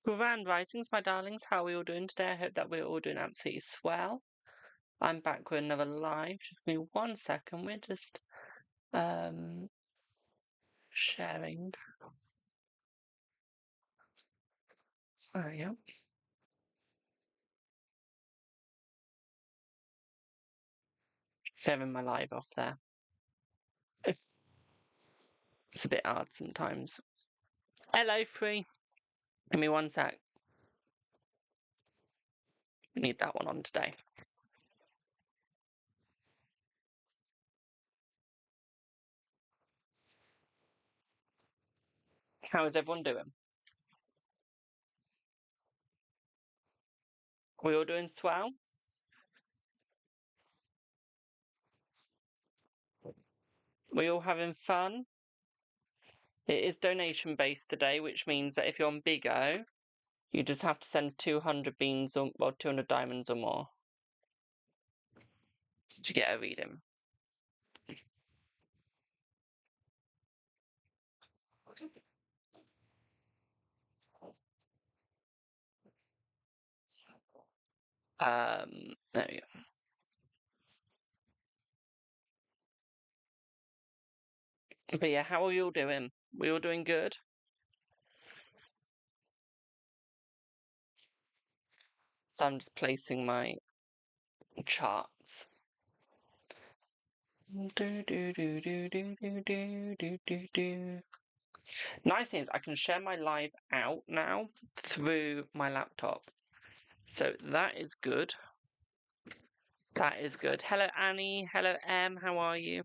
Grand risings, my darlings. How are we all doing today? I hope that we're all doing absolutely swell. I'm back with another live. Just give me 1 second. We're just sharing. Oh yeah. Sharing my live off there. It's a bit hard sometimes. Hello, Free. Give me 1 sec. We need that one on today. How is everyone doing? We all doing swell? We all having fun? It is donation based today, which means that if you're on Bigo, you just have to send 200 beans or 200 diamonds or more to get a reading. There we go. But yeah, how are you all doing? We all doing good? So I'm just placing my charts. Nice thing is I can share my live out now through my laptop. So that is good. That is good. Hello, Annie. Hello, Em. How are you?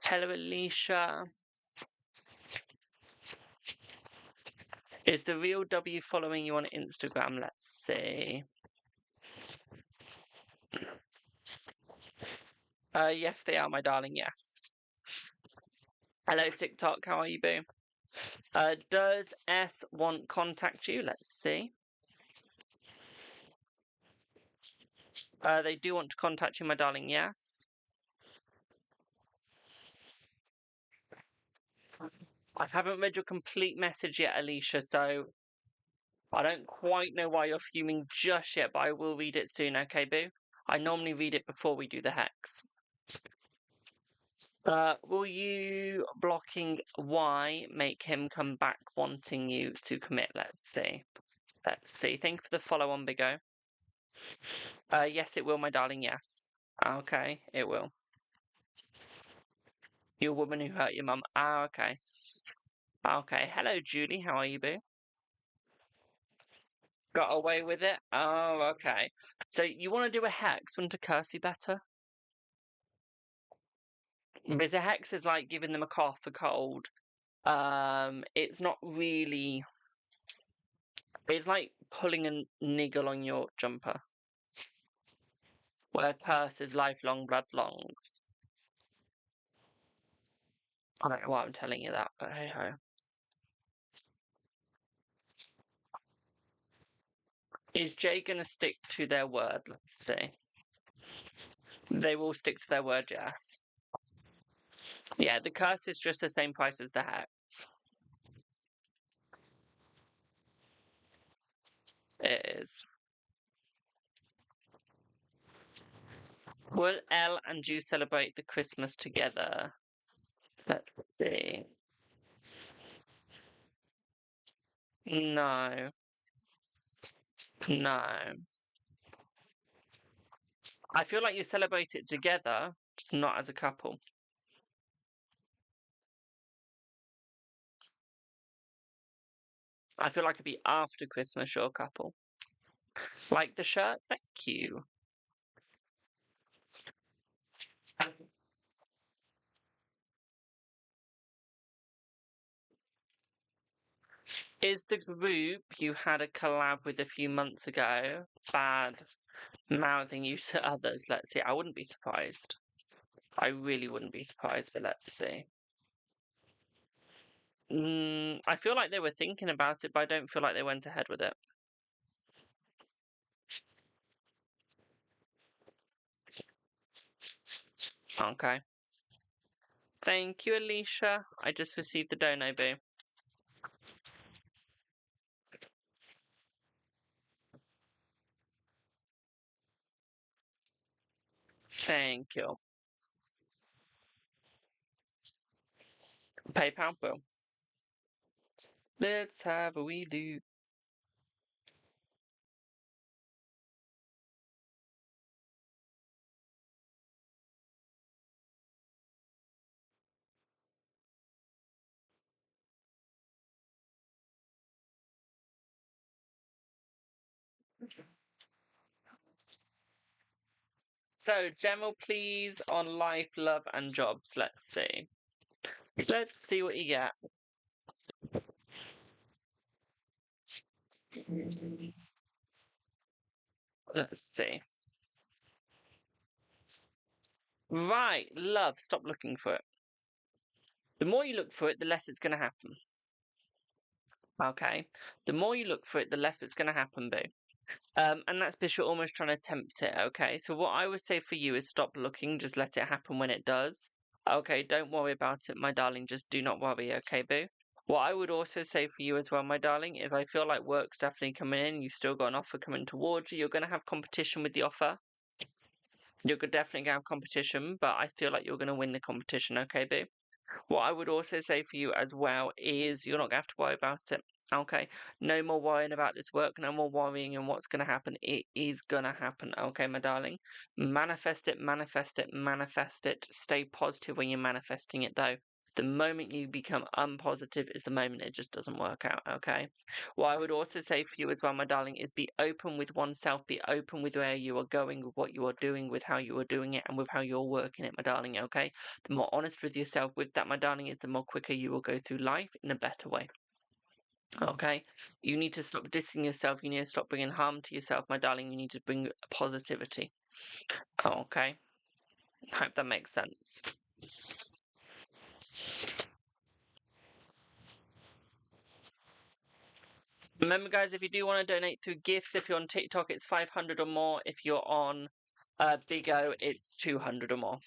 Hello, Alicia. Is the real W following you on Instagram? Let's see. Yes, they are, my darling. Yes. Hello, TikTok. How are you, boo? Does S want contact you? Let's see. They do want to contact you, my darling. Yes. I haven't read your complete message yet, Alicia, so I don't quite know why you're fuming just yet, but I will read it soon, okay, boo? I normally read it before we do the hex. Will you blocking Y make him come back wanting you to commit? Let's see. Let's see. Thank you for the follow on, Big O. Yes, it will, my darling. Yes. Okay, it will. You're a woman who hurt your mum. Okay. Okay. Hello, Julie. How are you, boo? Got away with it? Oh, okay. So you want to do a hex? Wouldn't a curse be better? Because a hex is like giving them a cough, a cold. It's not really. It's like pulling a niggle on your jumper. Where curse is lifelong, blood long. I don't know why I'm telling you that, but hey ho. Is Jay gonna stick to their word? Let's see. They will stick to their word, yes. Yeah, the curse is just the same price as the hex. It is. Will Elle and you celebrate the Christmas together? Let's see. No. No. I feel like you celebrate it together, just not as a couple. I feel like it'd be after Christmas you're a couple. Like the shirt? Thank you. Is the group you had a collab with a few months ago bad mouthing you to others? Let's see. I wouldn't be surprised. I really wouldn't be surprised, but let's see. I feel like they were thinking about it, but I don't feel like they went ahead with it. Okay. Thank you, Alicia. I just received the dono, boo. Thank you. PayPal bill. Let's have a wee look. So, general please on life, love, and jobs. Let's see. Let's see what you get. Let's see. Right, love. Stop looking for it. The more you look for it, the less it's going to happen. Okay. The more you look for it, the less it's going to happen, boo. And that's because you're almost trying to tempt it, okay? So what I would say for you is stop looking, just let it happen when it does. Okay, don't worry about it, my darling, just do not worry, okay, boo? What I would also say for you as well, my darling, is I feel like work's definitely coming in, you've still got an offer coming towards you, you're going to have competition with the offer. You're definitely going to have competition, but I feel like you're going to win the competition, okay, boo? What I would also say for you as well is you're not going to have to worry about it. Okay, no more worrying about this work, no more worrying and what's going to happen. It is going to happen, okay, my darling? Manifest it, manifest it, manifest it. Stay positive when you're manifesting it, though. The moment you become unpositive is the moment it just doesn't work out, okay? What I would also say for you as well, my darling, is be open with oneself, be open with where you are going, with what you are doing, with how you are doing it, and with how you're working it, my darling, okay? The more honest with yourself with that, my darling, is the more quicker you will go through life in a better way. Okay, you need to stop dissing yourself. You need to stop bringing harm to yourself, my darling. You need to bring positivity. Okay, hope that makes sense. Remember, guys, if you do want to donate through gifts, if you're on TikTok, it's 500 or more. If you're on Big O, it's 200 or more.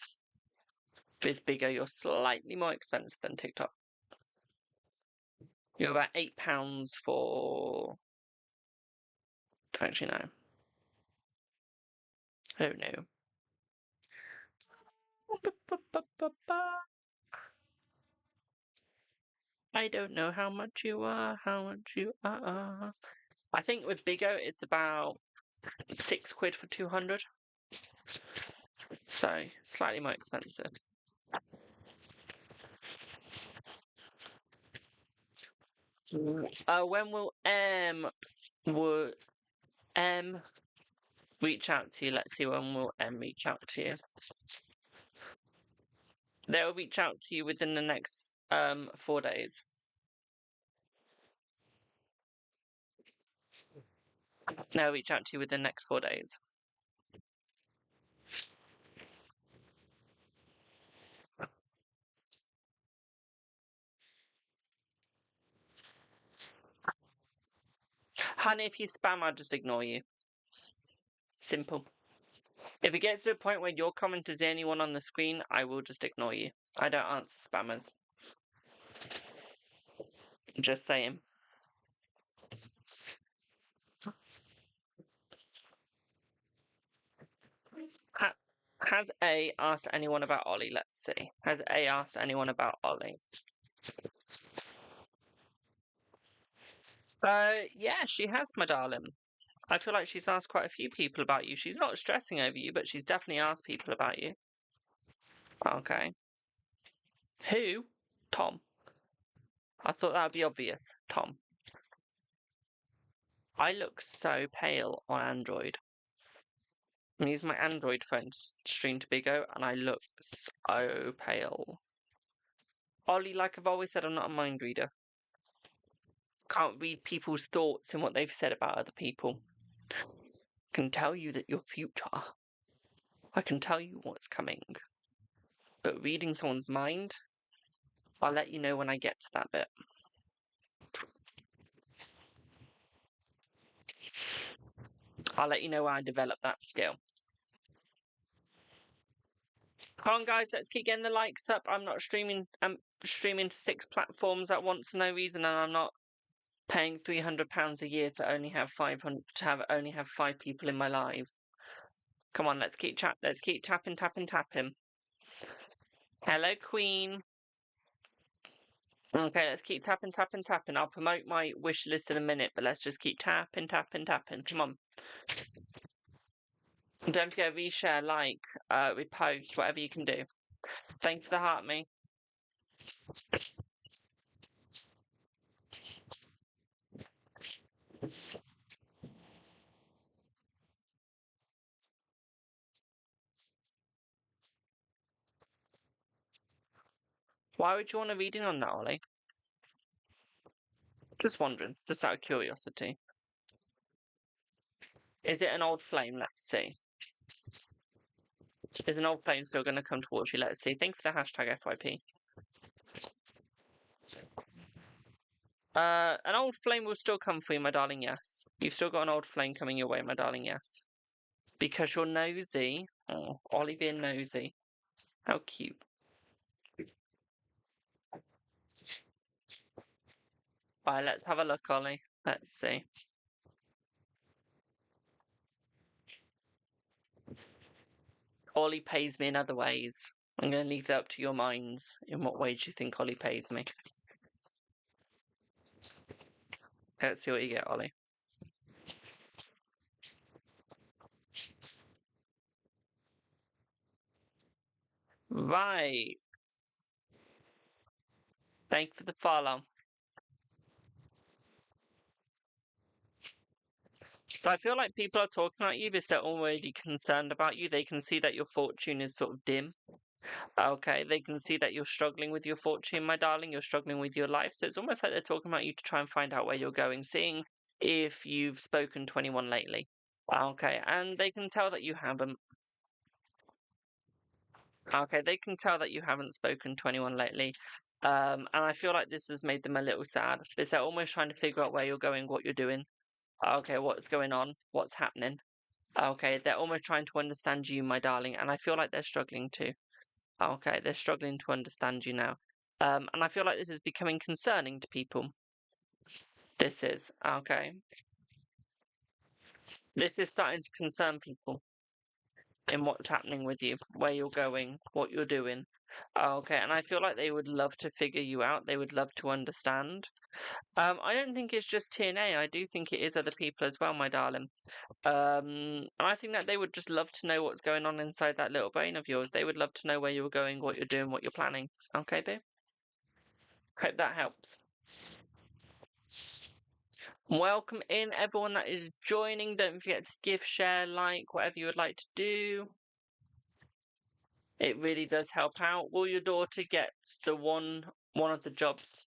If it's Big O, you're slightly more expensive than TikTok. You're about £8 for. Don't actually know. I don't know. I don't know how much you are, how much you are. I think with Bigo, it's about £6 for 200. So, slightly more expensive. When will M reach out to you? Let's see, when will M reach out to you? They'll reach out to you within the next 4 days. They'll reach out to you within the next 4 days. Honey, if you spam, I'll just ignore you. Simple. If it gets to a point where your comment is the only one on the screen, I will just ignore you. I don't answer spammers. Just saying. Has A asked anyone about Ollie? Let's see. Has A asked anyone about Ollie? Yeah, she has, my darling. I feel like she's asked quite a few people about you. She's not stressing over you, but she's definitely asked people about you. Okay. Who? Tom. I thought that would be obvious. Tom. I look so pale on Android. I'm using my Android phone to stream to Bigo, and I look so pale. Ollie, like I've always said, I'm not a mind reader. Can't read people's thoughts and what they've said about other people. Can tell you that your future. I can tell you what's coming. But reading someone's mind, I'll let you know when I get to that bit. I'll let you know when I develop that skill. Come on, guys, let's keep getting the likes up. I'm not streaming. I'm streaming to 6 platforms at once for no reason, and I'm not paying £300 a year to only have 500 to only have 5 people in my live. Come on, let's keep tapping, tapping, tapping. Hello, Queen. Okay, let's keep tapping, tapping, tapping. I'll promote my wish list in a minute, but let's just keep tapping, tapping, tapping. Come on. And don't forget, reshare, like, repost, whatever you can do. Thank you for the heart, me. Why would you want a reading on that, Ollie? Just wondering, just out of curiosity. Is it an old flame? Let's see. Is an old flame still going to come towards you? Let's see. Thank you for the hashtag FYP. An old flame will still come for you, my darling, yes. You've still got an old flame coming your way, my darling, yes. Because you're nosy. Oh, Ollie being nosy. How cute. Right, let's have a look, Ollie. Let's see. Ollie pays me in other ways. I'm going to leave that up to your minds. In what ways you think Ollie pays me? Let's see what you get, Ollie. Right. Thank you for the follow. So I feel like people are talking about you because they're already concerned about you. They can see that your fortune is sort of dim. Okay, they can see that you're struggling with your fortune, my darling. You're struggling with your life. So it's almost like they're talking about you to try and find out where you're going, seeing if you've spoken to anyone lately. Okay, and they can tell that you haven't. Okay, they can tell that you haven't spoken to anyone lately. And I feel like this has made them a little sad because they're almost trying to figure out where you're going, what you're doing. Okay, what's going on, what's happening. Okay, they're almost trying to understand you, my darling, and I feel like they're struggling too. Okay, they're struggling to understand you now. And I feel like this is becoming concerning to people. This is, okay. This is starting to concern people in what's happening with you, where you're going, what you're doing. Okay, and I feel like they would love to figure you out. They would love to understand. I don't think it's just TNA. I do think it is other people as well, my darling. And I think that they would just love to know what's going on inside that little brain of yours. They would love to know where you're going, what you're doing, what you're planning. Okay, babe? Hope that helps. Welcome in, everyone that is joining. Don't forget to give, share, like, whatever you would like to do. It really does help out. Will your daughter get the one of the jobs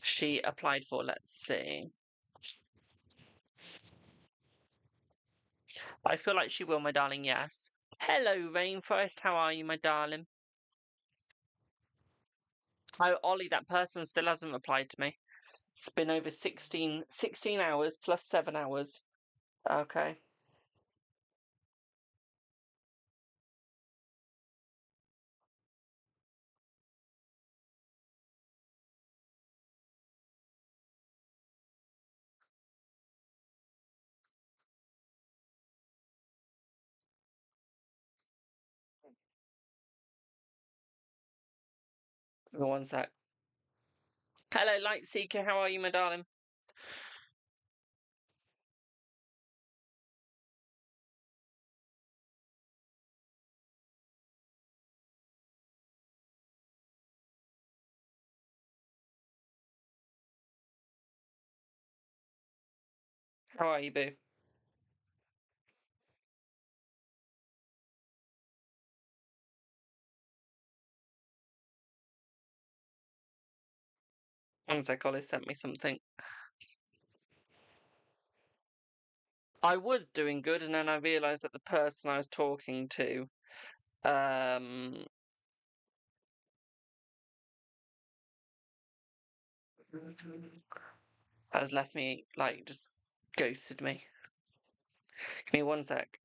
she applied for? Let's see. I feel like she will, my darling, yes. Hello, Rainforest. How are you, my darling? Oh, Ollie, that person still hasn't replied to me. It's been over 16 hours plus 7 hours. Okay. One sec. Hello, Light Seeker. How are you, my darling? How are you, boo? One sec, Ollie sent me something. I was doing good, and then I realised that the person I was talking to, has left me, like, just ghosted me. Give me one sec.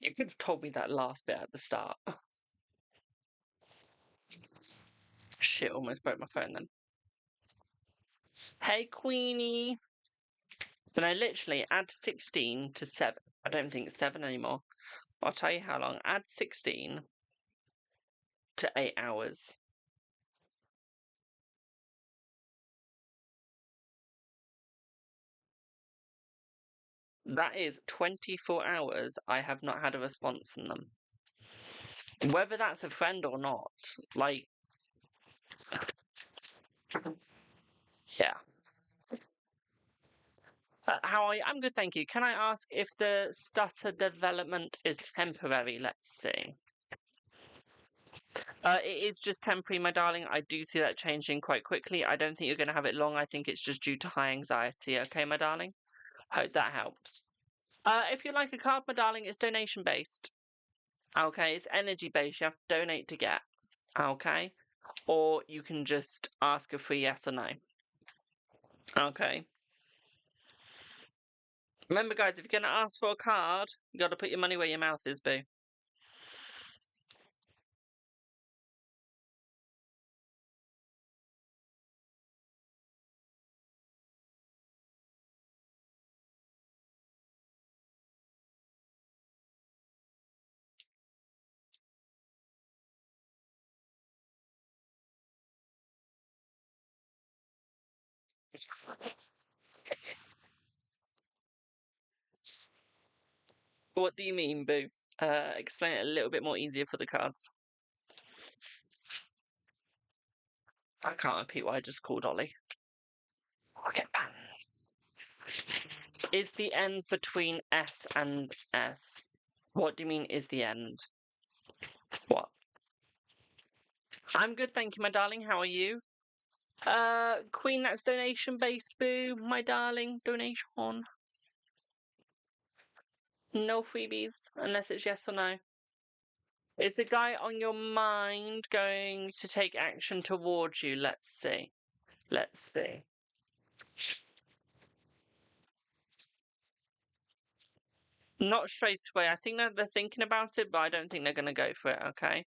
You could have told me that last bit at the start. Shit, almost broke my phone then. Hey, Queenie. Then I literally add 16 to 7. I don't think it's 7 anymore. I'll tell you how long. Add 16 to 8 hours. That is 24 hours I have not had a response from them. Whether that's a friend or not, like... Yeah. How are you? I'm good, thank you. Can I ask if the stutter development is temporary? Let's see. It is just temporary, my darling. I do see that changing quite quickly. I don't think you're going to have it long. I think it's just due to high anxiety. Okay, my darling? Hope that helps. If you like a card, my darling, it's donation-based. Okay, it's energy-based. You have to donate to get. Okay? Or you can just ask a free yes or no. Okay? Remember, guys, if you're going to ask for a card, you got to put your money where your mouth is, boo. What do you mean, boo? Explain it a little bit more easier for the cards. I can't repeat what I just called Ollie. I'll get banned. Is the end between S and S? What do you mean is the end? What? I'm good, thank you, my darling. How are you? Queen, that's donation-based, boo. My darling, donation. No freebies, unless it's yes or no. Is the guy on your mind going to take action towards you? Let's see. Let's see. Not straight away. I think that they're thinking about it, but I don't think they're going to go for it, okay?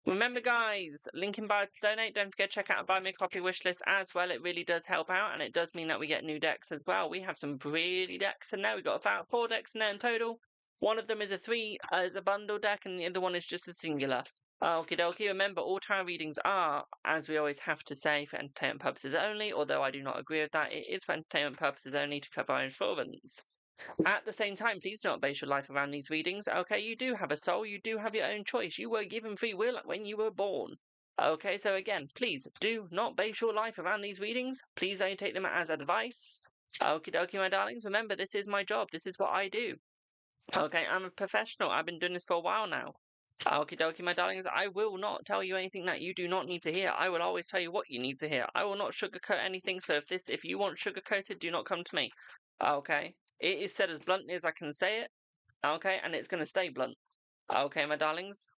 Remember, guys, link in bio to donate. Don't forget to check out and buy me a copy wish list as well. It really does help out, and it does mean that we get new decks as well. We have some really decks in there. We've got about 4 decks in there in total. One of them is a bundle deck, and the other one is just a singular. Okie dokie. Remember, all tarot readings are, as we always have to say, for entertainment purposes only, although I do not agree with that. It is for entertainment purposes only to cover our insurance. At the same time, please don't base your life around these readings. Okay, you do have a soul, you do have your own choice. You were given free will when you were born. Okay, so again, please do not base your life around these readings. Please only take them as advice. Okie dokie, my darlings. Remember, this is my job. This is what I do. Okay, I'm a professional. I've been doing this for a while now. Okie dokie, my darlings. I will not tell you anything that you do not need to hear. I will always tell you what you need to hear. I will not sugarcoat anything. So if you want sugarcoated, do not come to me. Okay. It is said as bluntly as I can say it, okay, and it's going to stay blunt, okay, my darlings?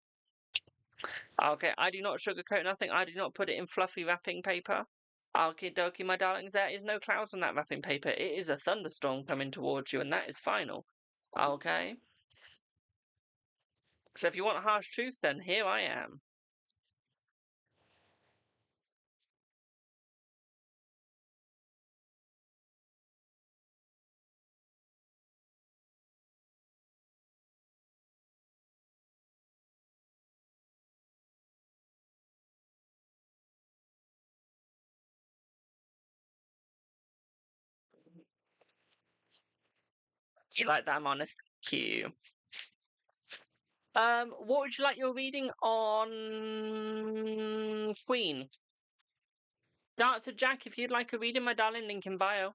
Okay, I do not sugarcoat nothing, I do not put it in fluffy wrapping paper. Okie dokie, my darlings, there is no clouds on that wrapping paper. It is a thunderstorm coming towards you, and that is final, okay? So if you want harsh truth, then here I am. You like that I'm honest? Thank you. What would you like your reading on Queen? Start to Jack, if you'd like a reading, my darling, link in bio.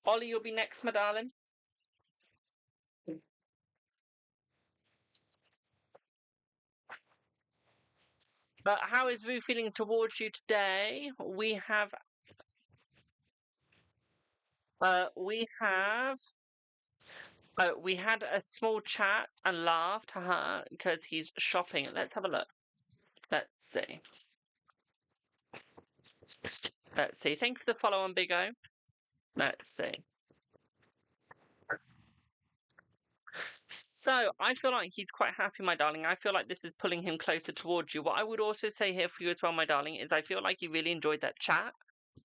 Ollie, you'll be next, my darling. But how is Rue feeling towards you today? We had a small chat and laughed, haha, because he's shopping. Let's have a look. Let's see. Let's see. Thank you for the follow on Big O. Let's see. So I feel like he's quite happy, my darling. I feel like this is pulling him closer towards you. What I would also say here for you as well, my darling, is I feel like he really enjoyed that chat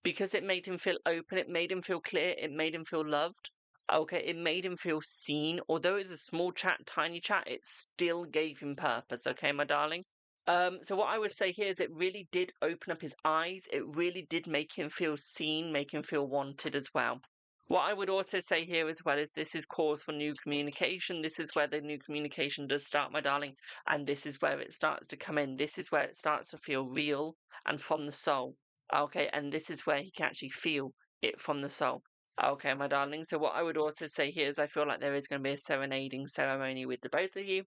because it made him feel open, it made him feel clear, it made him feel loved. Okay, it made him feel seen. Although it's a small chat, tiny chat, it still gave him purpose, okay, my darling? So what I would say here is it really did open up his eyes. It really did make him feel seen, make him feel wanted as well. What I would also say here as well is this is cause for new communication. This is where the new communication does start, my darling, and this is where it starts to come in. This is where it starts to feel real and from the soul. Okay, and this is where he can actually feel it from the soul. Okay, my darling. So what I would also say here is I feel like there is going to be a serenading ceremony with the both of you.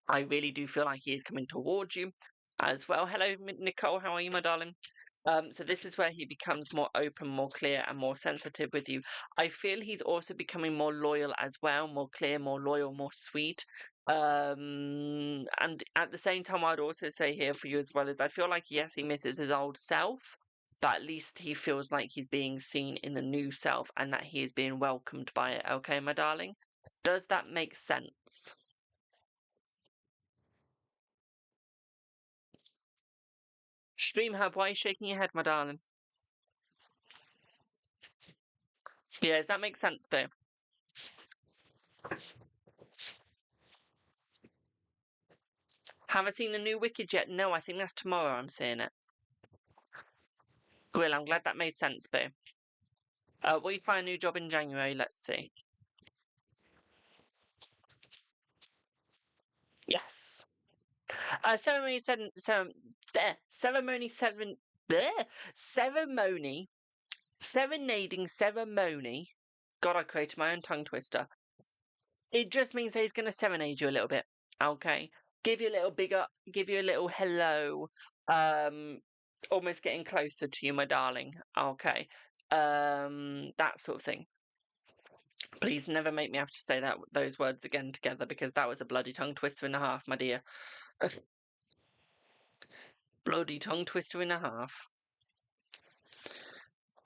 I really do feel like he is coming towards you as well. Hello, Nicole. How are you, my darling? So this is where he becomes more open, more clear, and more sensitive with you. I feel he's also becoming more loyal as well, more clear, more loyal, more sweet. And at the same time, I'd also say here for you as well is I feel like yes, he misses his old self, but at least he feels like he's being seen in the new self and that he is being welcomed by it. Okay, my darling? Does that make sense? Streamhub, why are you shaking your head, my darling? Yeah, does that make sense, Boo? Have I seen the new Wicked yet? No, I think that's tomorrow I'm seeing it. Grill, I'm glad that made sense, Boo. Will you find a new job in January? Let's see. Yes. Ceremony seven. Ceremony seven. Bleh, ceremony. Serenading ceremony. God, I created my own tongue twister. It just means that he's going to serenade you a little bit. Okay. Give you a little big up. Give you a little hello. Almost getting closer to you, my darling. Okay. That sort of thing. Please never make me have to say those words again together because that was a bloody tongue twister and a half, my dear. Bloody tongue twister and a half.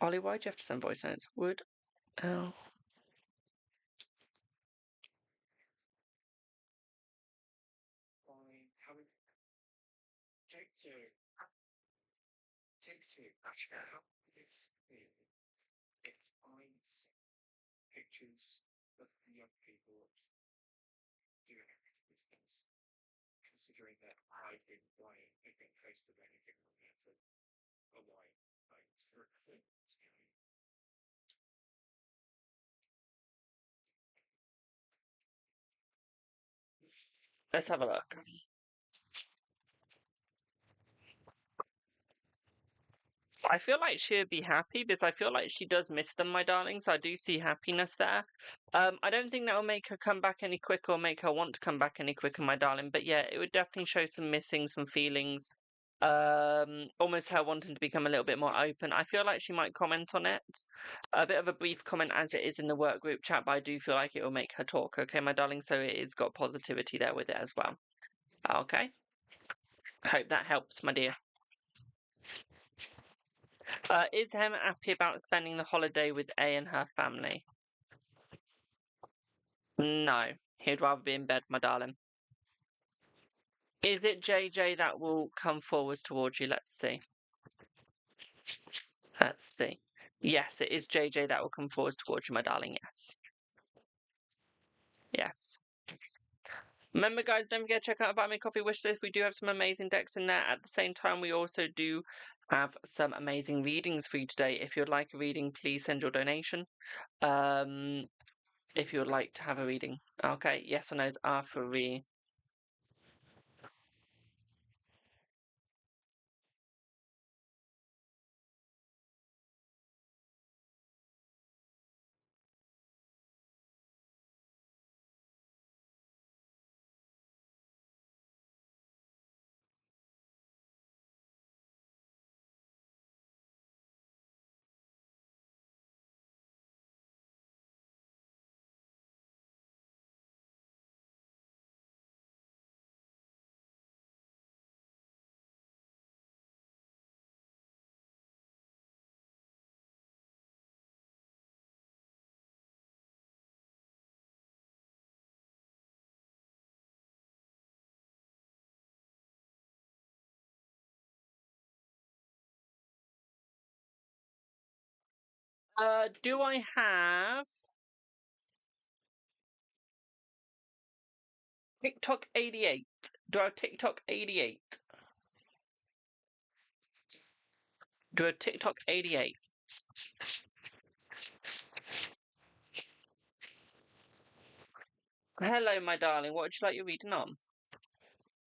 Ollie, why'd you have to send voice notes? Would. Oh. Pictures of young people doing business, considering that I've been buying and been close to anything on there for a while. Let's have a look. I feel like she would be happy because I feel like she does miss them, my darling. So I do see happiness there. I don't think that will make her come back any quicker or make her want to come back any quicker, my darling. But yeah, it would definitely show some missing, some feelings. Almost her wanting to become a little bit more open. I feel like she might comment on it. A bit of a brief comment as it is in the work group chat, but I do feel like it will make her talk. Okay, my darling. So it has got positivity there with it as well. Okay. Hope that helps, my dear. Is Hem happy about spending the holiday with A and her family? No, he'd rather be in bed, my darling. Is it JJ that will come forwards towards you? Let's see. Let's see. Yes, it is JJ that will come forwards towards you, my darling. Yes. Yes. Remember, guys, don't forget to check out Buy Me Coffee Wishlist. We do have some amazing decks in there. At the same time, we also do have some amazing readings for you today. If you'd like a reading, please send your donation. If you would like to have a reading. Okay, yes or no's are free. Do I have TikTok 88? Do I have TikTok 88? Do I have TikTok 88? Hello, my darling. What would you like your reading on?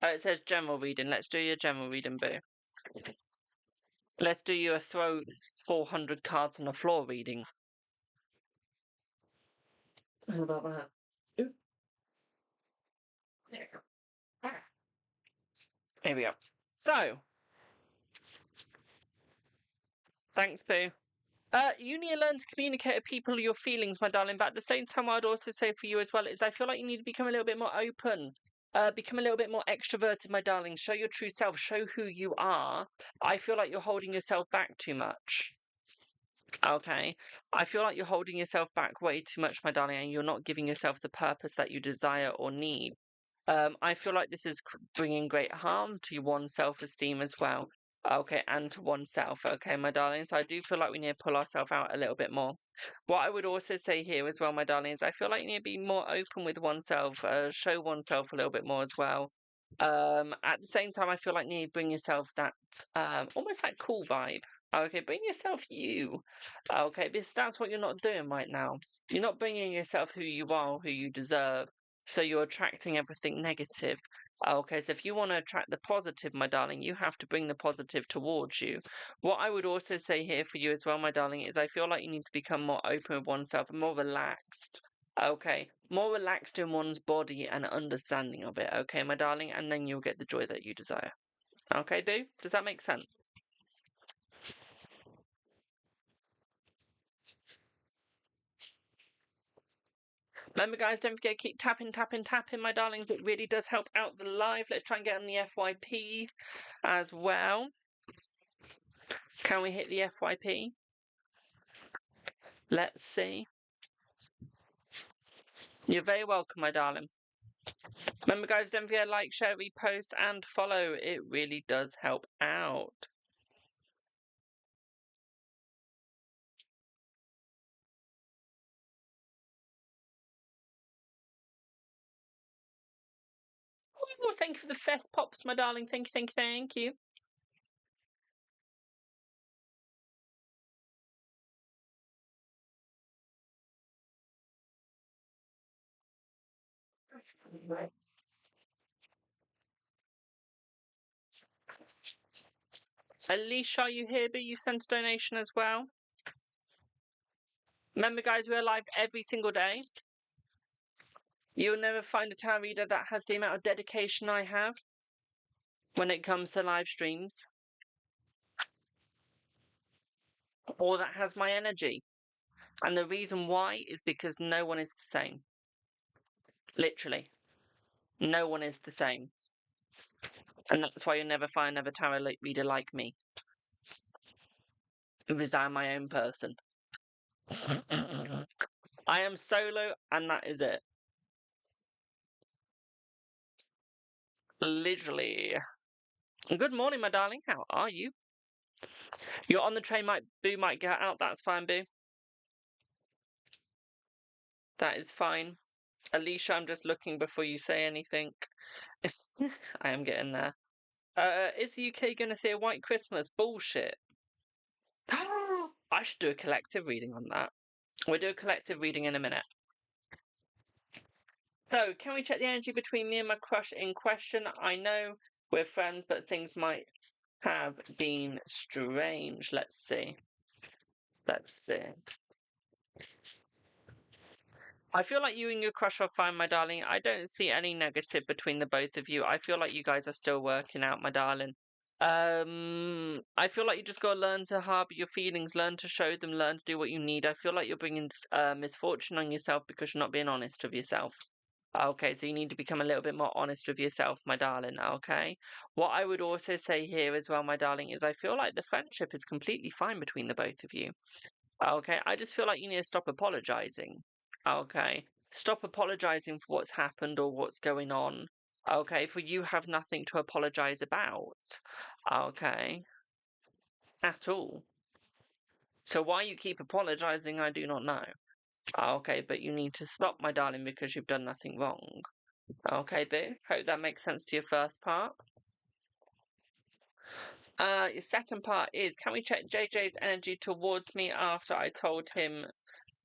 Oh, it says general reading. Let's do your general reading, boo. Let's do you a throw 400 cards on the floor reading. How about that? Ooh. Here we go. So, thanks, boo. You need to learn to communicate with people your feelings, my darling. But at the same time, I'd also say for you as well is I feel like you need to become a little bit more open. Become a little bit more extroverted, my darling. Show your true self. Show who you are. I feel like you're holding yourself back too much. Okay. I feel like you're holding yourself back way too much, my darling, and you're not giving yourself the purpose that you desire or need. I feel like this is bringing great harm to one's self-esteem as well. Okay, and to oneself. Okay, my darling. So I do feel like we need to pull ourselves out a little bit more. What I would also say here as well, my darling, is I feel like you need to be more open with oneself, show oneself a little bit more as well. At the same time, I feel like you need to bring yourself that almost that cool vibe. Okay, bring yourself you. Okay, because that's what you're not doing right now. You're not bringing yourself who you are, who you deserve. So you're attracting everything negative. Okay, so if you want to attract the positive, my darling, you have to bring the positive towards you. What I would also say here for you as well, my darling, is I feel like you need to become more open with oneself and more relaxed. Okay, more relaxed in one's body and understanding of it. Okay, my darling, and then you'll get the joy that you desire. Okay, boo? Does that make sense? Remember, guys, don't forget, keep tapping, tapping, tapping, my darlings. It really does help out the live. Let's try and get on the FYP as well. Can we hit the FYP? Let's see. You're very welcome, my darling. Remember, guys, don't forget to like, share, repost, and follow. It really does help out. Oh, thank you for the fest pops, my darling. Thank you, thank you, thank you. Alicia, are you here? But you sent a donation as well. Remember, guys, we're live every single day. You'll never find a tarot reader that has the amount of dedication I have when it comes to live streams, or that has my energy. And the reason why is because no one is the same. Literally. No one is the same. And that's why you'll never find another tarot reader like me. Because I'm my own person. I am solo, and that is it. Literally. Good morning, my darling. How are you? You're on the train, Boo might get out. That's fine, Boo. That is fine. Alicia, I'm just looking before you say anything. I am getting there. Is the UK going to see a white Christmas? Bullshit. I should do a collective reading on that. We'll do a collective reading in a minute. So, can we check the energy between me and my crush in question? I know we're friends, but things might have been strange. Let's see. Let's see. I feel like you and your crush are fine, my darling. I don't see any negative between the both of you. I feel like you guys are still working out, my darling. I feel like you just gotta learn to harbour your feelings, learn to show them, learn to do what you need. I feel like you're bringing misfortune on yourself because you're not being honest with yourself. Okay, so you need to become a little bit more honest with yourself, my darling, okay? What I would also say here as well, my darling, is I feel like the friendship is completely fine between the both of you. Okay, I just feel like you need to stop apologizing. Okay, stop apologizing for what's happened or what's going on. Okay, for you have nothing to apologize about. Okay, at all. So why you keep apologising, I do not know. Okay, but you need to stop, my darling, because you've done nothing wrong. Okay, boo. Hope that makes sense to your first part. Your second part is, can we check JJ's energy towards me after I told him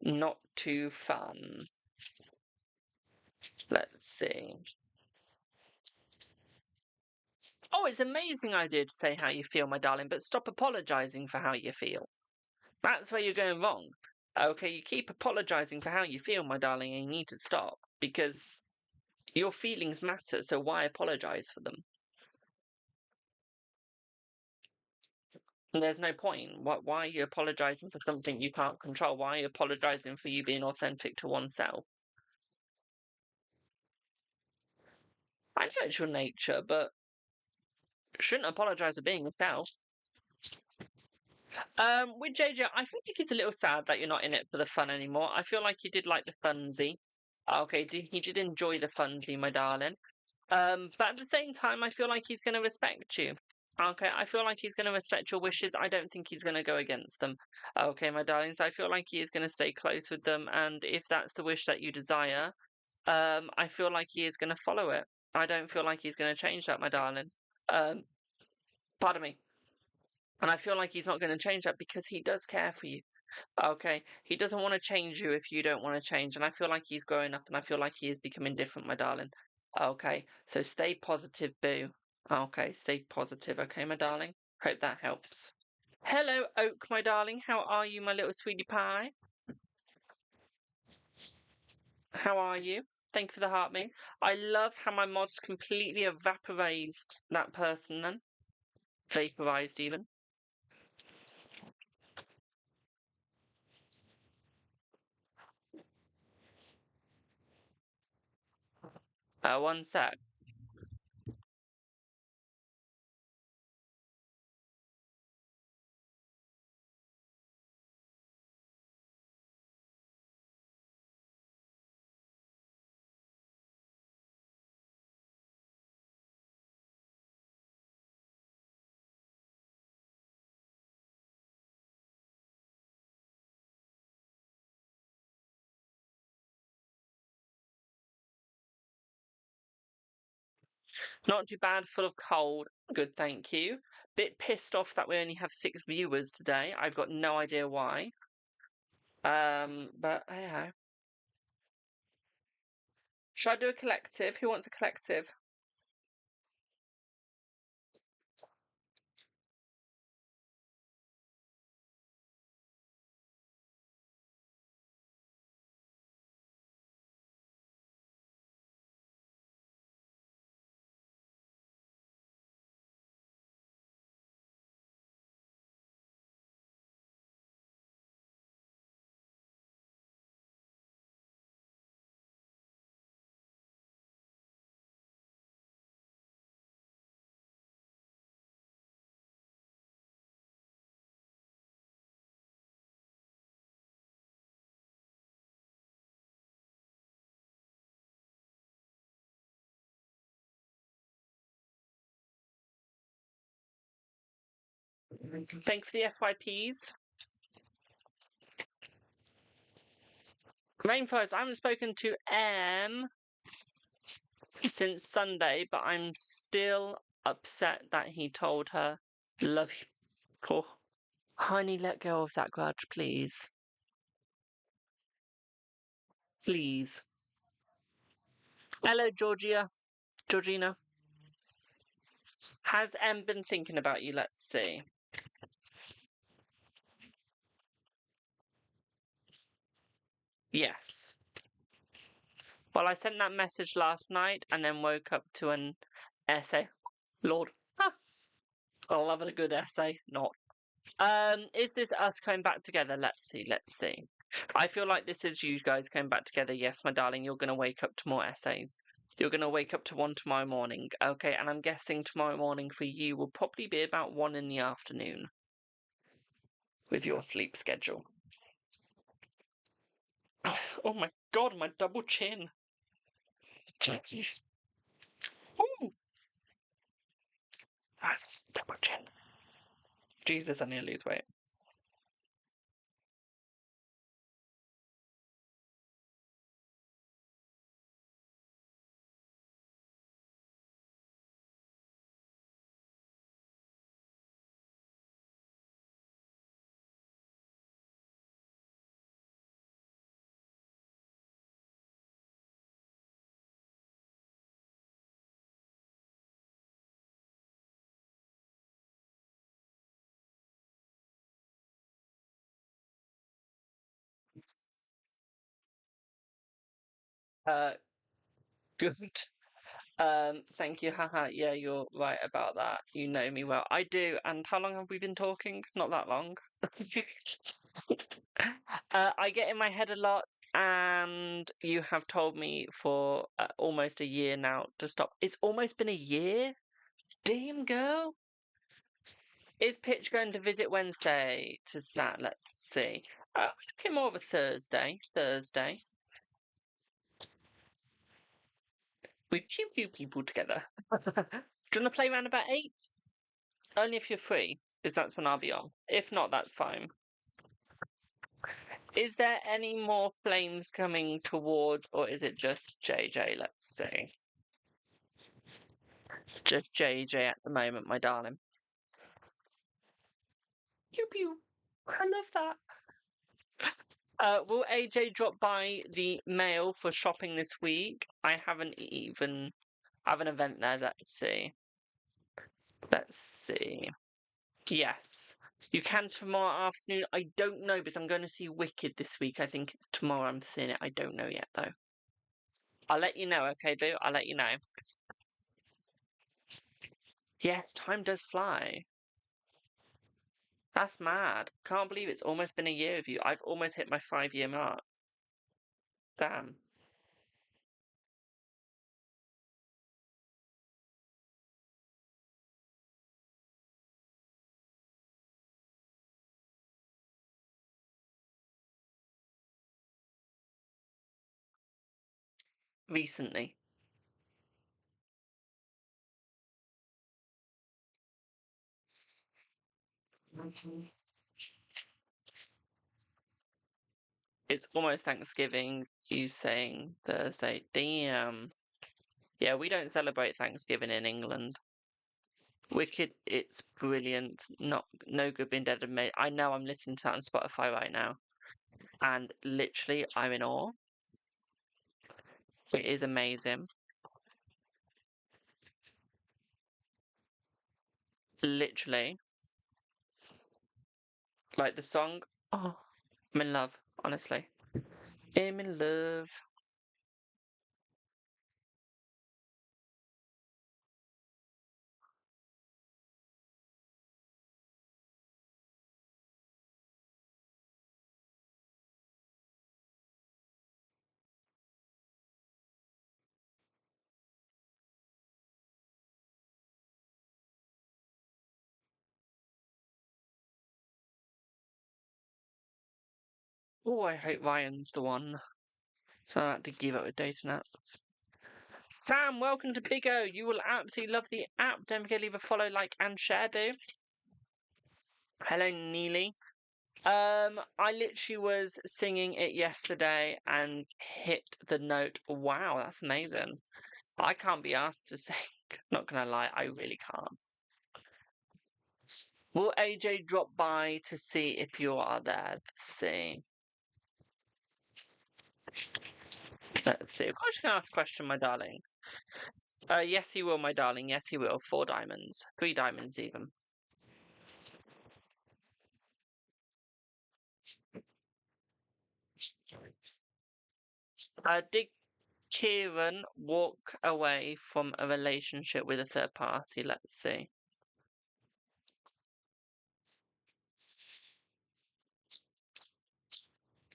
not to fun? Let's see. Oh, it's an amazing idea to say how you feel, my darling, but stop apologising for how you feel. That's where you're going wrong. Okay, you keep apologising for how you feel, my darling, and you need to stop, because your feelings matter, so why apologise for them? And there's no point. Why are you apologising for something you can't control? Why are you apologising for you being authentic to oneself? I know it's your nature, but shouldn't apologise for being yourself. With JJ, I think it's a little sad that you're not in it for the fun anymore. I feel like you did like the funsy. Okay, he did enjoy the funsy, my darling. But at the same time, I feel like he's going to respect you. Okay, I feel like he's going to respect your wishes. I don't think he's going to go against them. Okay, my darlings, I feel like he is going to stay close with them, and if that's the wish that you desire, I feel like he is going to follow it. I don't feel like he's going to change that, my darling. Um, Pardon me. And I feel like he's not going to change that because he does care for you. Okay, he doesn't want to change you if you don't want to change, and I feel like he's growing up, and I feel like he is becoming different, my darling. Okay, so stay positive, boo. Okay, stay positive, okay, my darling? Hope that helps. Hello, Oak, my darling. How are you, my little sweetie pie? How are you? Thank you for the heart, me. I love how my mods completely evaporized that person then. Vaporized, even. One sec. Not too bad, full of cold. Good, thank you. Bit pissed off that we only have 6 viewers today. I've got no idea why. But hey. Should I do a collective? Who wants a collective? Thanks for the FYPs. Rainforest, I haven't spoken to M since Sunday, but I'm still upset that he told her, love you. Oh, honey, let go of that grudge, please. Please. Hello, Georgina. Has M been thinking about you? Let's see. Yes. Well, I sent that message last night and then woke up to an essay. Lord. Ah, I love a good essay. Not. Is this us coming back together? Let's see. I feel like this is you guys coming back together. Yes, my darling, you're going to wake up to more essays. You're going to wake up to one tomorrow morning, okay? And I'm guessing tomorrow morning for you will probably be about 1 in the afternoon with your sleep schedule. Oh my god, my double chin. Ooh. That's double chin. Jesus, I need to lose weight. Good. Thank you. Haha. Yeah, you're right about that. You know me well. I do. And how long have we been talking? Not that long. I get in my head a lot, and you have told me for almost a year now to stop. It's almost been a year? Damn, girl. Is Pitch going to visit Wednesday to Sat? Let's see. We're looking more of a Thursday. We've few people together. Do you want to play around about 8? Only if you're free, because that's when I'll be on. If not, that's fine. Is there any more flames coming towards, or is it just JJ? Let's see. Just JJ at the moment, my darling. Pew pew. I love that. Will AJ drop by the mail for shopping this week? I haven't even... I have an event there. Let's see. Yes. You can tomorrow afternoon. I don't know, because I'm going to see Wicked this week. I think it's tomorrow I'm seeing it. I don't know yet, though. I'll let you know, okay, boo? I'll let you know. Yes, time does fly. That's mad. Can't believe it's almost been a year of you. I've almost hit my 5-year mark. Damn. Recently. It's almost Thanksgiving. You saying Thursday. Damn. Yeah, we don't celebrate Thanksgiving in England. Wicked, it's brilliant. No Good Being Dead and Me. I know I'm listening to that on Spotify right now. And literally, I'm in awe. It is amazing. Literally. Like the song. Oh, I'm in love, honestly. I'm in love. Oh, I hope Ryan's the one. So I had to give up with dating apps. Sam, welcome to Big O. You will absolutely love the app. Don't forget to leave a follow, like, and share, do. Hello, Neely. I literally was singing it yesterday and hit the note. Wow, that's amazing. I can't be asked to sing. Not gonna lie, I really can't. Will AJ drop by to see if you are there? Let's see. Let's see. Of course you can ask a question, my darling. Yes, he will, my darling. Yes, he will. 4 diamonds. 3 diamonds, even. Did Kieran walk away from a relationship with a third party? Let's see.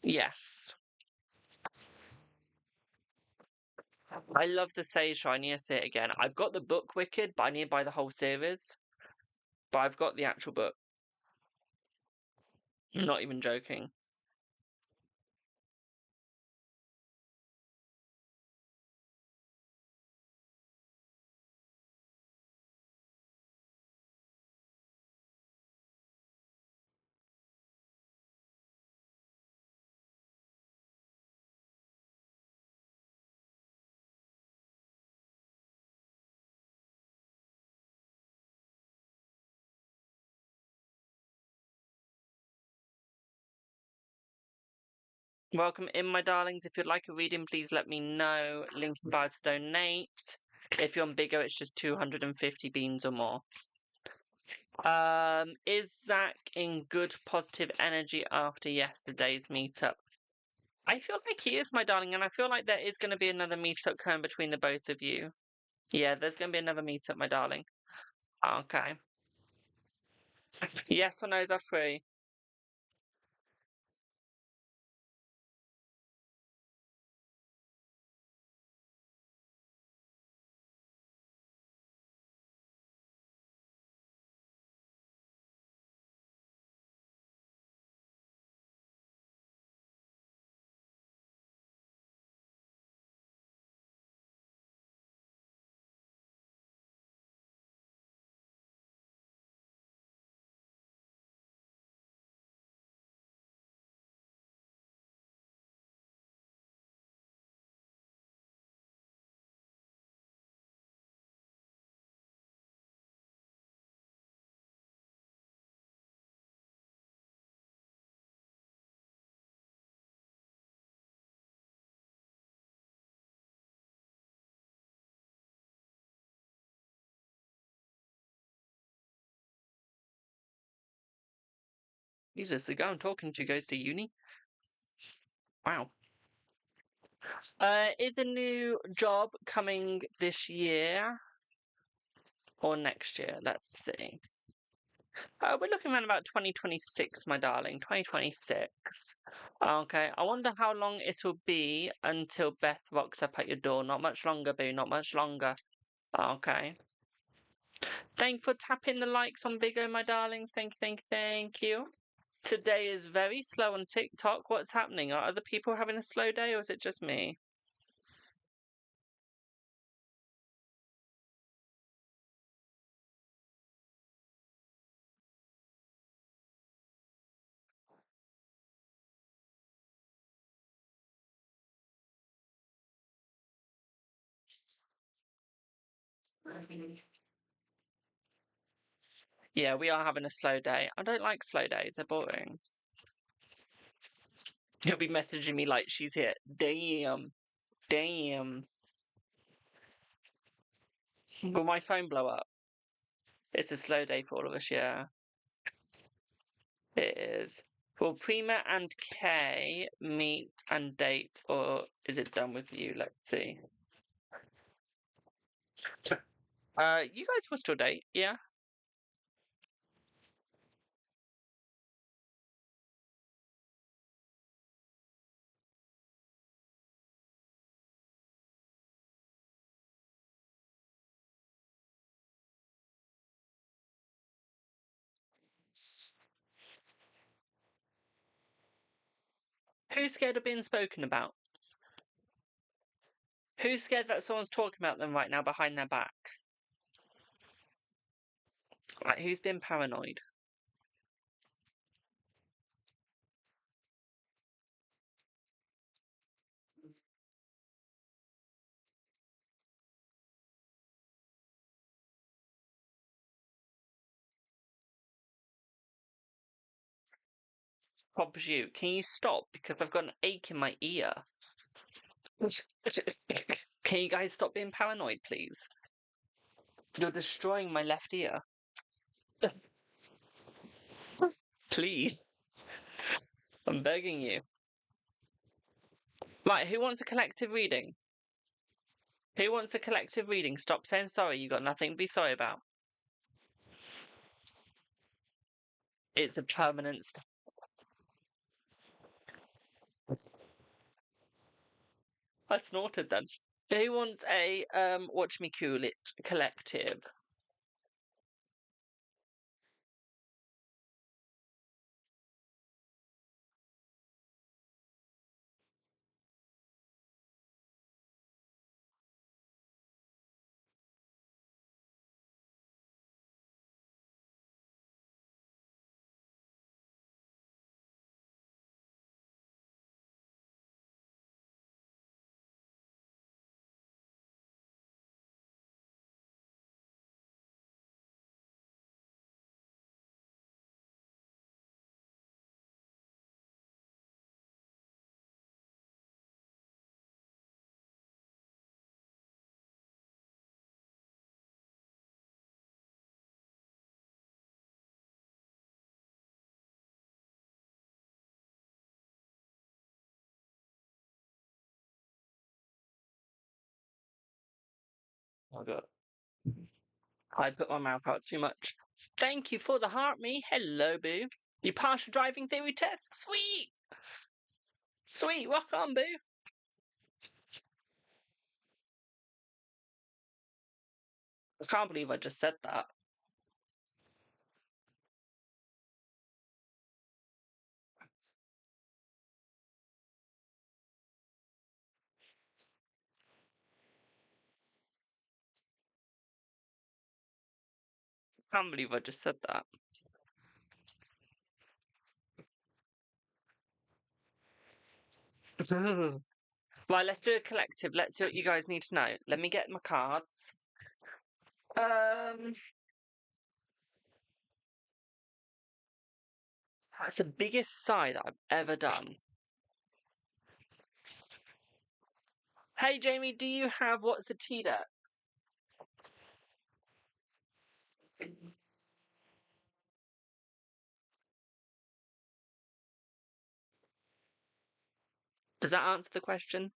Yes. I love the Sage Show. I need to see it again. I've got the book Wicked, but I need to buy the whole series. But I've got the actual book. I'm not even joking. Welcome in, my darlings. If you'd like a reading, please let me know. Link in bio to donate. If you're on Bigger, it's just 250 beans or more. Is Zach in good positive energy after yesterday's meetup? I feel like he is, my darling, and I feel like there is going to be another meetup coming between the both of you. Yeah, there's going to be another meetup, my darling. Okay. Yes or no's are free. Jesus, the guy I'm talking to goes to uni? Wow. Is a new job coming this year or next year? Let's see. We're looking around about 2026, my darling. 2026. Okay, I wonder how long it'll be until Beth rocks up at your door. Not much longer, boo. Not much longer. Okay. Thank you for tapping the likes on Vigo, my darlings. Thank you. Today is very slow on TikTok. What's happening? Are other people having a slow day or is it just me? Yeah, we are having a slow day. I don't like slow days. They're boring. He'll be messaging me like she's here. Damn. Damn. Will my phone blow up? It's a slow day for all of us, yeah. It is. Will Prima and Kay meet and date, or is it done with you? Let's see. You guys will still date, yeah? Who's scared of being spoken about? Who's scared that someone's talking about them right now behind their back? Like, who's been paranoid? Probably you. Can you stop? Because I've got an ache in my ear. Can you guys stop being paranoid, please? You're destroying my left ear. Please. I'm begging you. Right, who wants a collective reading? Who wants a collective reading? Stop saying sorry. You got nothing to be sorry about. It's a permanent. I snorted then. Who wants a watch me cool it collective? Oh my god. I put my mouth out too much. Thank you for the heart, me. Hello, boo. You passed your driving theory test? Sweet! Sweet, rock on, boo. I can't believe I just said that. I can't believe I just said that. Right, let's do a collective. Let's see what you guys need to know. Let me get my cards. That's the biggest side I've ever done. Hey, Jamie, do you have what's the T deck? Does that answer the question?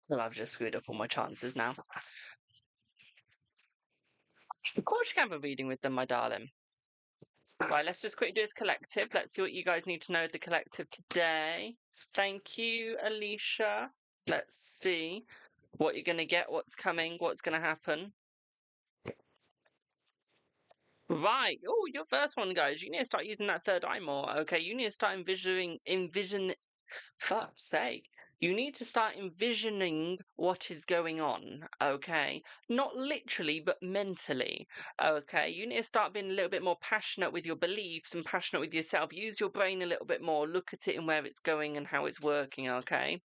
Well, I've just screwed up all my chances now. Of course you can have a reading with them, my darling. Right, let's just quickly do this collective. Let's see what you guys need to know the collective today. Thank you, Alicia. Let's see what you're going to get, what's coming, what's going to happen. Right. Oh, your first one, guys. You need to start using that third eye more. Okay, you need to start envision. Fuck's sake. You need to start envisioning what is going on, okay? Not literally, but mentally, okay? You need to start being a little bit more passionate with your beliefs and passionate with yourself. Use your brain a little bit more. Look at it and where it's going and how it's working, okay?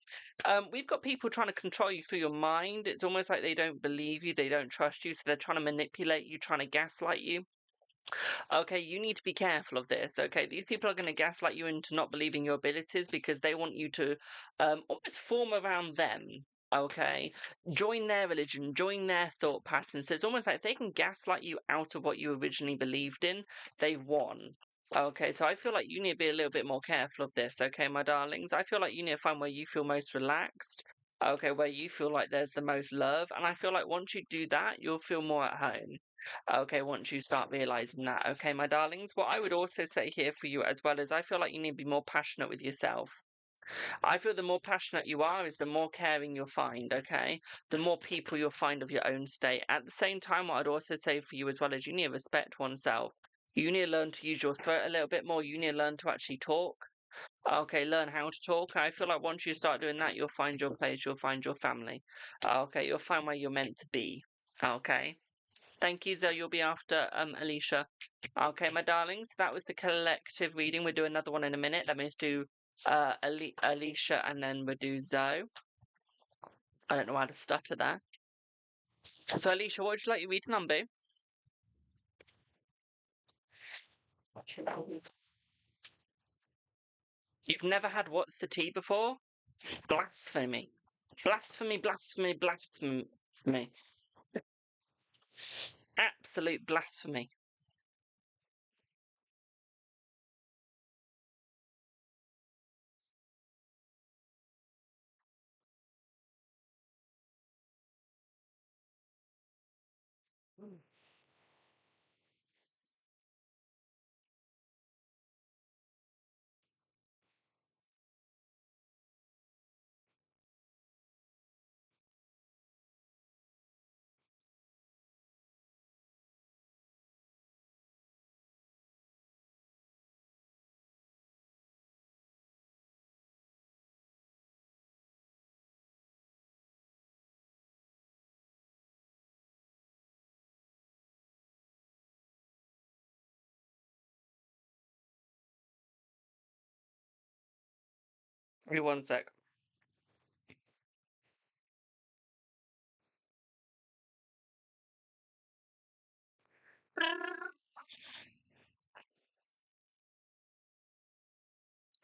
We've got people trying to control you through your mind. It's almost like they don't believe you, they don't trust you, so they're trying to manipulate you, trying to gaslight you. Okay, you need to be careful of this. Okay, these people are going to gaslight you into not believing your abilities because they want you to almost form around them. Okay, join their religion, join their thought pattern. So it's almost like if they can gaslight you out of what you originally believed in, they won. Okay, so I feel like you need to be a little bit more careful of this, okay, my darlings? I feel like you need to find where you feel most relaxed, okay, where you feel like there's the most love. And I feel like once you do that, you'll feel more at home. Okay, once you start realizing that, okay, my darlings, what I would also say here for you as well is I feel like you need to be more passionate with yourself. I feel the more passionate you are is the more caring you'll find, okay? The more people you'll find of your own state. At the same time, what I'd also say for you as well is you need to respect oneself. You need to learn to use your throat a little bit more. You need to learn to actually talk. Okay, learn how to talk. I feel like once you start doing that, you'll find your place, you'll find your family. Okay, you'll find where you're meant to be. Okay. Thank you, Zoe. You'll be after Alicia. Okay, my darlings, that was the collective reading. We'll do another one in a minute. Let me just do Alicia and then we'll do Zoe. I don't know how to stutter there. So, Alicia, what would you like your reading on, boo? You've never had what's the tea before? Blasphemy. Blasphemy, blasphemy, blasphemy. Absolute blasphemy. Give me 1 sec.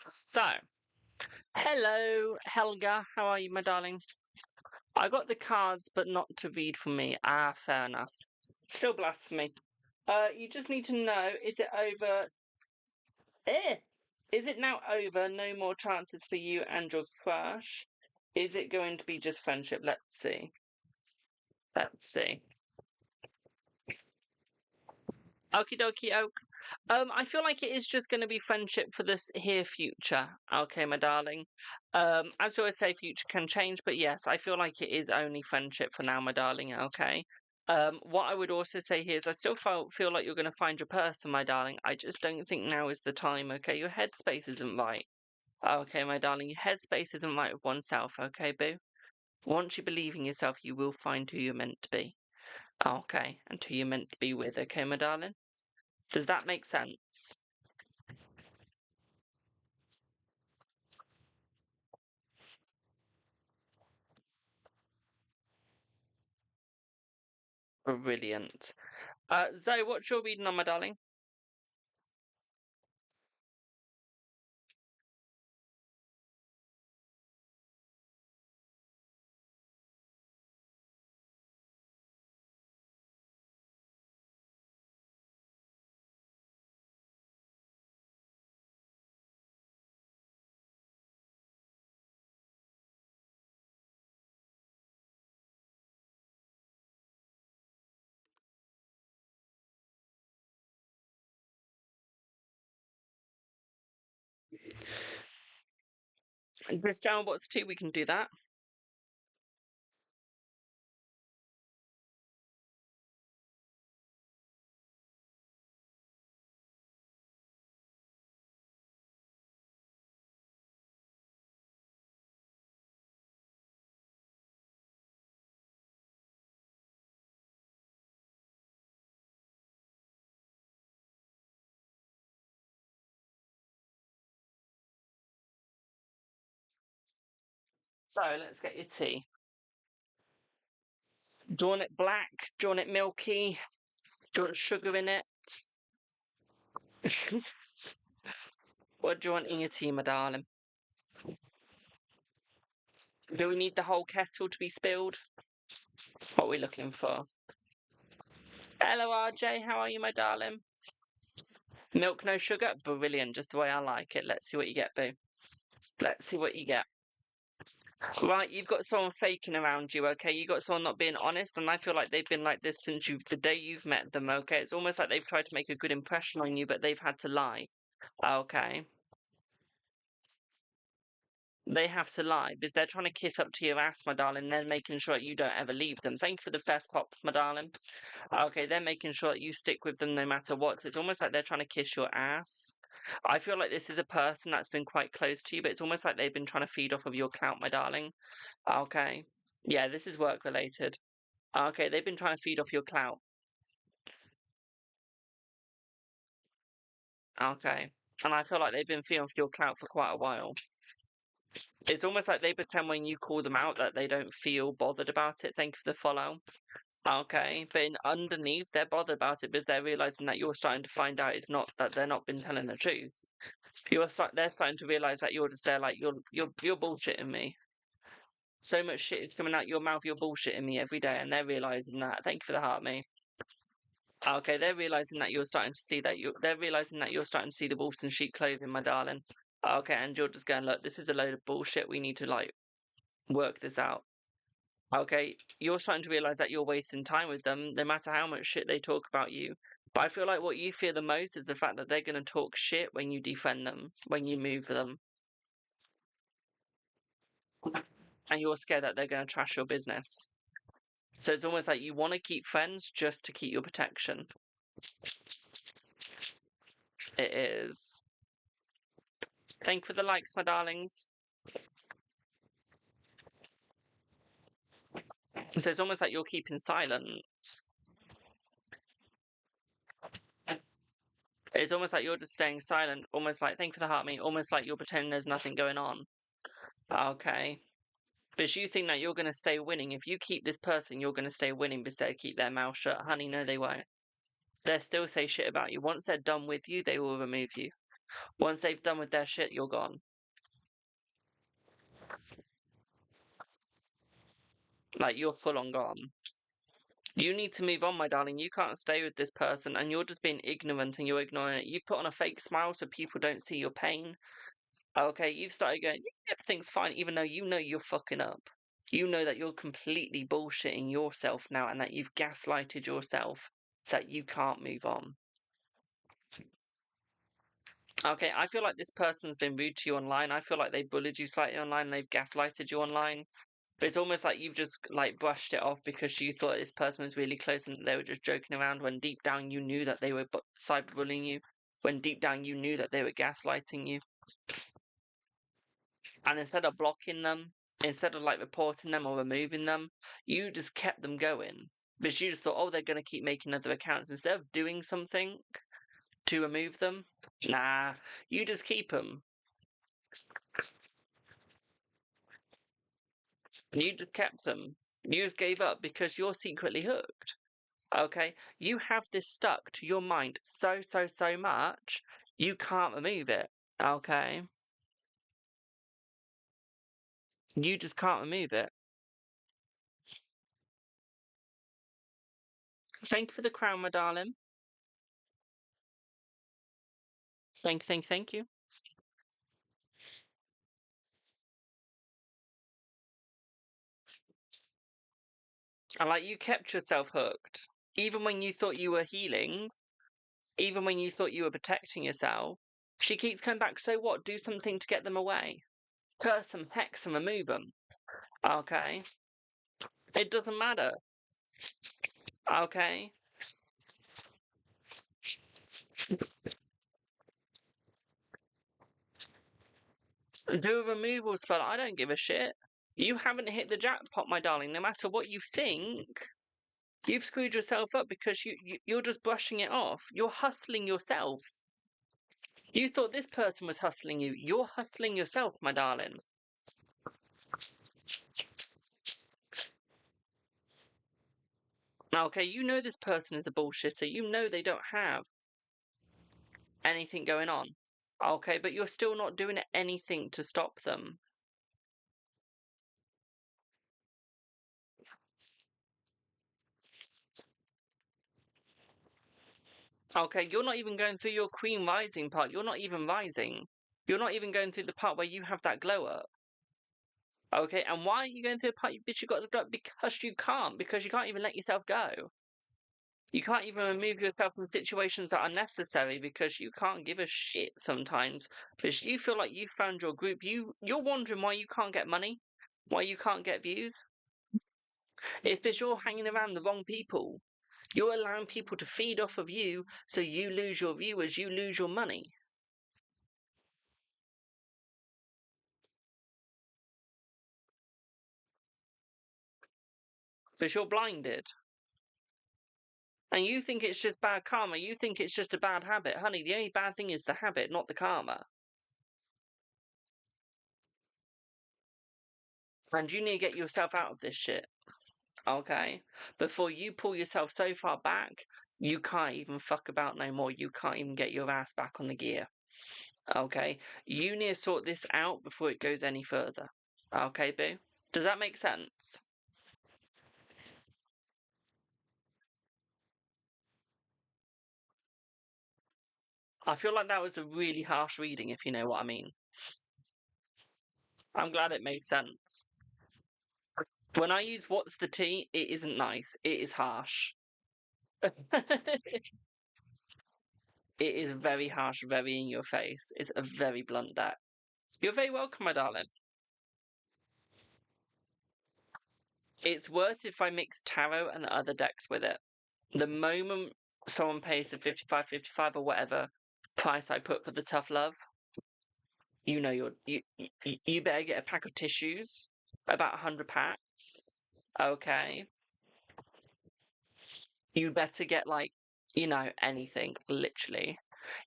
So, hello, Helga. How are you, my darling? I got the cards, but not to read for me. Ah, fair enough. Still blasphemy. You just need to know, is it over? Is it now over? No more chances for you and your crush? Is it going to be just friendship? Let's see. Let's see. Okie dokie oak. I feel like it is just going to be friendship for this here future. Okay, my darling. As you always say, future can change, but yes, I feel like it is only friendship for now, my darling. Okay. What I would also say here is I still feel like you're going to find your person, my darling. I just don't think now is the time. Okay, your headspace isn't right. Okay, my darling, your headspace isn't right with oneself. Okay, boo. Once you believe in yourself, you will find who you're meant to be. Okay, and who you're meant to be with. Okay, my darling. Does that make sense? Brilliant. Zoe, what's your reading on, my darling? Christian, what's 2? We can do that. So let's get your tea. Do you want it black? Do you want it milky? Do you want sugar in it? What do you want in your tea, my darling? Do we need the whole kettle to be spilled? What are we looking for? Hello, RJ. How are you, my darling? Milk, no sugar? Brilliant. Just the way I like it. Let's see what you get, boo. Let's see what you get. Right, you've got someone faking around you, okay? You got someone not being honest, and I feel like they've been like this since the day you've met them, okay? It's almost like they've tried to make a good impression on you, but they've had to lie. Okay. They have to lie because they're trying to kiss up to your ass, my darling. They're making sure that you don't ever leave them. Thank you for the fast pops, my darling. Okay, they're making sure that you stick with them no matter what. So it's almost like they're trying to kiss your ass. I feel like this is a person that's been quite close to you, but it's almost like they've been trying to feed off of your clout, my darling. Okay. Yeah, this is work related. Okay, they've been trying to feed off your clout. Okay. And I feel like they've been feeding off your clout for quite a while. It's almost like they pretend when you call them out that they don't feel bothered about it. Thank you for the follow. Okay, but underneath they're bothered about it because they're realizing that you're starting to find out it's not that they're not been telling the truth. They're starting to realize that you're just there like you're bullshitting me. So much shit is coming out your mouth. You're bullshitting me every day, and they're realizing that. Thank you for the heart, me. Okay, they're realizing that you're starting to see that they're realizing that you're starting to see the wolves in sheep clothing, my darling. Okay, and you're just going, look, this is a load of bullshit. We need to like work this out. Okay, you're starting to realize that you're wasting time with them, no matter how much shit they talk about you. But I feel like what you fear the most is the fact that they're going to talk shit when you defend them, when you move them, and you're scared that they're going to trash your business. So it's almost like you want to keep friends just to keep your protection. It is. Thank you for the likes, my darlings. So it's almost like you're keeping silent. It's almost like you're just staying silent, almost like, thank you for the heart, me, almost like you're pretending there's nothing going on. Okay. But you think that you're going to stay winning. If you keep this person, you're going to stay winning instead of keep their mouth shut. Honey, no, they won't. They'll still say shit about you. Once they're done with you, they will remove you. Once they've done with their shit, you're gone. Like, you're full on gone. You need to move on, my darling. You can't stay with this person, and you're just being ignorant and you're ignoring it. You put on a fake smile so people don't see your pain. Okay, you've started going, "Yeah, everything's fine," even though you know you're fucking up. You know that you're completely bullshitting yourself now and that you've gaslighted yourself so that you can't move on. Okay, I feel like this person's been rude to you online. I feel like they bullied you slightly online and they've gaslighted you online. But it's almost like you've just like brushed it off because you thought this person was really close and they were just joking around when deep down you knew that they were cyberbullying you. When deep down you knew that they were gaslighting you. And instead of blocking them, instead of like reporting them or removing them, you just kept them going. Because you just thought, oh, they're going to keep making other accounts. Instead of doing something to remove them, nah, you just keep them. You just kept them. You just gave up because you're secretly hooked. Okay? You have this stuck to your mind so much, you can't remove it. Okay? You just can't remove it. Thank you for the crown, my darling. Thank you. And like you kept yourself hooked. Even when you thought you were healing, even when you thought you were protecting yourself, she keeps coming back. So what? Do something to get them away. Curse them, hex them, remove them. Okay? It doesn't matter. Okay? Do a removal spell. I don't give a shit. You haven't hit the jackpot, my darling. No matter what you think, you've screwed yourself up because you're just brushing it off. You're hustling yourself. You thought this person was hustling you. You're hustling yourself, my darling. Okay, you know this person is a bullshitter. You know they don't have anything going on. Okay, but you're still not doing anything to stop them. Okay, you're not even going through your queen rising part. You're not even rising. You're not even going through the part where you have that glow up. Okay, and why are you going through the part bitch you got the glow up? Because you can't. Because you can't even let yourself go. You can't even remove yourself from situations that are necessary because you can't give a shit sometimes. Because you feel like you've found your group. You're wondering why you can't get money, why you can't get views. It's because you're hanging around the wrong people. You're allowing people to feed off of you, so you lose your viewers, you lose your money. Because you're blinded. And you think it's just bad karma. You think it's just a bad habit. Honey, the only bad thing is the habit, not the karma. And you need to get yourself out of this shit. Okay? Before you pull yourself so far back, you can't even fuck about no more. You can't even get your ass back on the gear. Okay? You need to sort this out before it goes any further. Okay, boo? Does that make sense? I feel like that was a really harsh reading, if you know what I mean. I'm glad it made sense. When I use what's the tea, it isn't nice. It is harsh. It is very harsh, very in your face. It's a very blunt deck. You're very welcome, my darling. It's worse if I mix tarot and other decks with it. The moment someone pays the 55.55 or whatever price I put for the tough love, you know you better get a pack of tissues, about 100 packs. Okay. You better get like, anything, literally.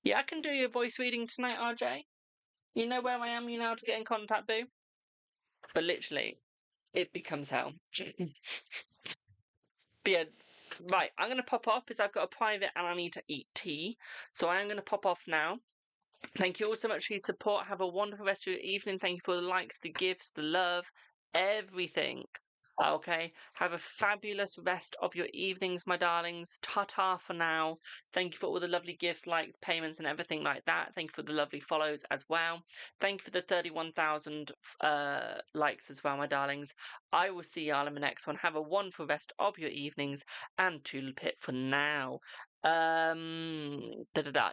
Yeah, I can do your voice reading tonight, RJ. You know where I am, you know how to get in contact, boo. But literally, it becomes hell. But yeah, right, I'm going to pop off because I've got a private and I need to eat tea. So I am going to pop off now. Thank you all so much for your support. Have a wonderful rest of your evening. Thank you for the likes, the gifts, the love, everything. Okay, have a fabulous rest of your evenings, my darlings. Ta-ta for now. Thank you for all the lovely gifts, likes, payments, and everything like that. Thank you for the lovely follows as well. Thank you for the 31,000 likes as well, my darlings. I will see y'all in the next one. Have a wonderful rest of your evenings, and toodle pip for now.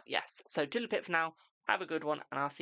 Yes. So toodle pip for now. Have a good one, and I'll see you.